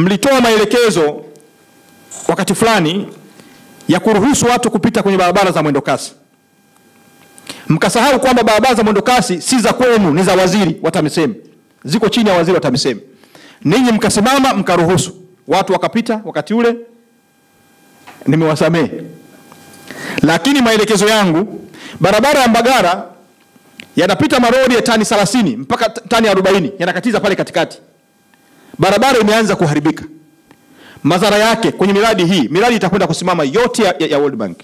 mlitoa maelekezo wakati fulani ya kuruhusu watu kupita kwenye barabara za mwendo kasi. Mkasahau kwamba barabara za mwendo kasi si za kwenu, ni za waziri wa TAMISEMI. Ziko chini ya waziri wa TAMISEMI. Ninyi mkasimama mkaruhusu watu wakapita wakati ule, nimewasamehe. Lakini maelekezo yangu, barabara ya Mbagara yanapita maroli ya tani 30 mpaka tani 40 yanakatiza pale katikati. Barabara imeanza kuharibika. Madhara yake kwenye miradi hii, miradi itakwenda kusimama yote ya World Bank.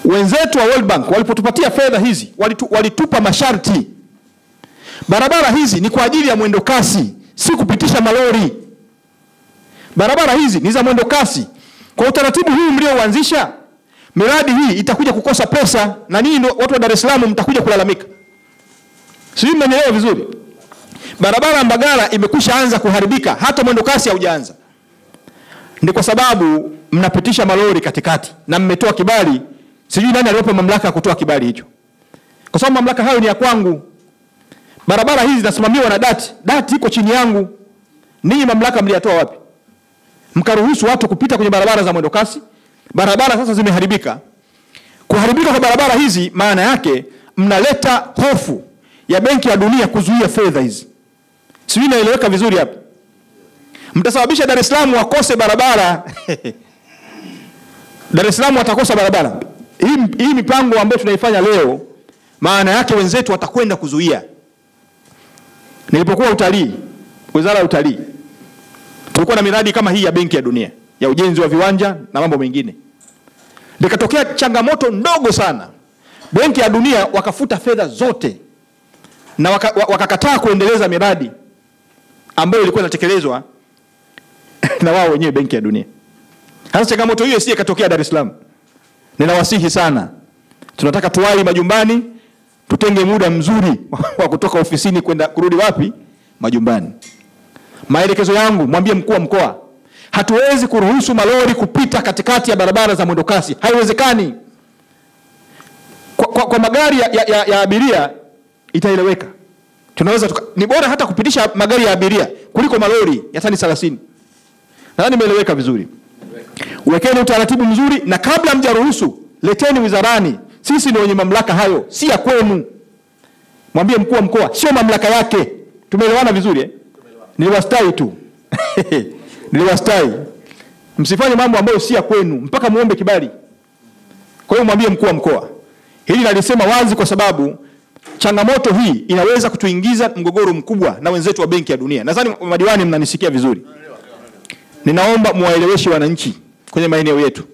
Wenzetu wa World Bank walipotupatia fedha hizi, walitupa masharti. Barabara hizi ni kwa ajili ya mwendo kasi, si kupitisha malori. Barabara hizi ni za mwendo kasi. Kwa utaratibu huu mlioanzisha, miradi hii itakuja kukosa pesa, na ninyi watu wa Dar es Salaam mtakuja kulalamika. Sijui mnaelewa vizuri. Barabara ya Mbagara imekwisha anza kuharibika, hata mwendo kasi haujaanza. Ni kwa sababu mnapitisha malori katikati na mmetoa kibali. Sijui nani aliyopa mamlaka kutoa kibali hicho. Kwa sababu mamlaka hayo ni ya kwangu. Barabara hizi zinasimamiwa na DART. DART iko chini yangu. Ninyi mamlaka mliyatoa wapi? Mkaruhusu watu kupita kwenye barabara za mwendo kasi. Barabara sasa zimeharibika. Kuharibika kwa barabara hizi maana yake mnaleta hofu ya Benki ya Dunia kuzuia fedha hizi. Sijui naeleweka vizuri hapa. Mtasababisha Dar es Salaam wakose barabara. Dar es Salaam watakosa barabara. Hii mipango ambayo tunaifanya leo, maana yake wenzetu watakwenda kuzuia. Nilipokuwa utalii, Wizara ya Utalii, tulikuwa na miradi kama hii ya Benki ya Dunia, ya ujenzi wa viwanja na mambo mengine. Likatokea changamoto ndogo sana. Benki ya Dunia wakafuta fedha zote na wakakataa kuendeleza miradi ambayo ilikuwa inatekelezwa na wao wenyewe Benki ya Dunia. Hasa changamoto hiyo isije katokea Dar es Salaam. Ninawasihi sana, tunataka tuwai majumbani, tutenge muda mzuri wa kutoka ofisini kwenda kurudi wapi? Majumbani. Maelekezo yangu, mwambie mkuu wa mkoa, hatuwezi kuruhusu malori kupita katikati ya barabara za mwendo kasi. Haiwezekani. Kwa magari ya abiria itaeleweka. Tunaweza ni bora hata kupitisha magari ya abiria kuliko malori ya tani 30. Nadhani nimeeleweka vizuri. Wekeni utaratibu mzuri, na kabla mjaruhusu leteni wizarani. Sisi ni wenye mamlaka hayo, si ya kwenu. Mwambie mkuu wa mkoa, sio mamlaka yake. Tumeelewana vizuri eh? Niliwastai tu. Niliwastai. Msifanye mambo ambayo si ya kwenu mpaka muombe kibali. Kwa hiyo mwambie mkuu wa mkoa. Hili nalisema wazi kwa sababu changamoto hii inaweza kutuingiza mgogoro mkubwa na wenzetu wa Benki ya Dunia. Nadhani madiwani mnanisikia vizuri. Ninaomba muwaeleweshe wananchi kwenye maeneo yetu.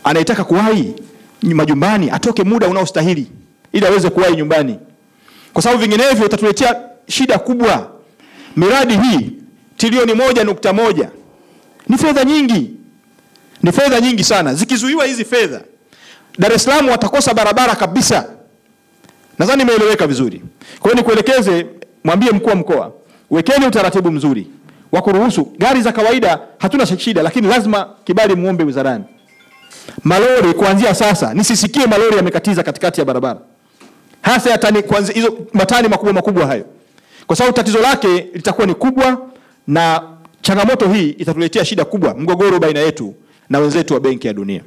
Anayetaka kuwahi majumbani atoke muda unaostahili ili aweze kuwahi nyumbani. Kwa sababu vinginevyo itatuletea shida kubwa. Miradi hii trilioni 1.1 ni fedha nyingi. Ni fedha nyingi sana. Zikizuiwa hizi fedha, Dar es Salaam watakosa barabara kabisa. Nadhani nimeeleweka vizuri. Kwa hiyo nikuelekeze, mwambie mkuu wa mkoa, wekeni utaratibu mzuri wa kuruhusu gari za kawaida. Hatuna shida, lakini lazima kibali muombe wizarani. Malori kuanzia sasa nisisikie malori yamekatiza katikati ya barabara. Hasa tani kuanzia hizo matani makubwa hayo. Kwa sababu tatizo lake litakuwa ni kubwa, na changamoto hii itatuletea shida kubwa, mgogoro baina yetu na wenzetu wa Benki ya Dunia.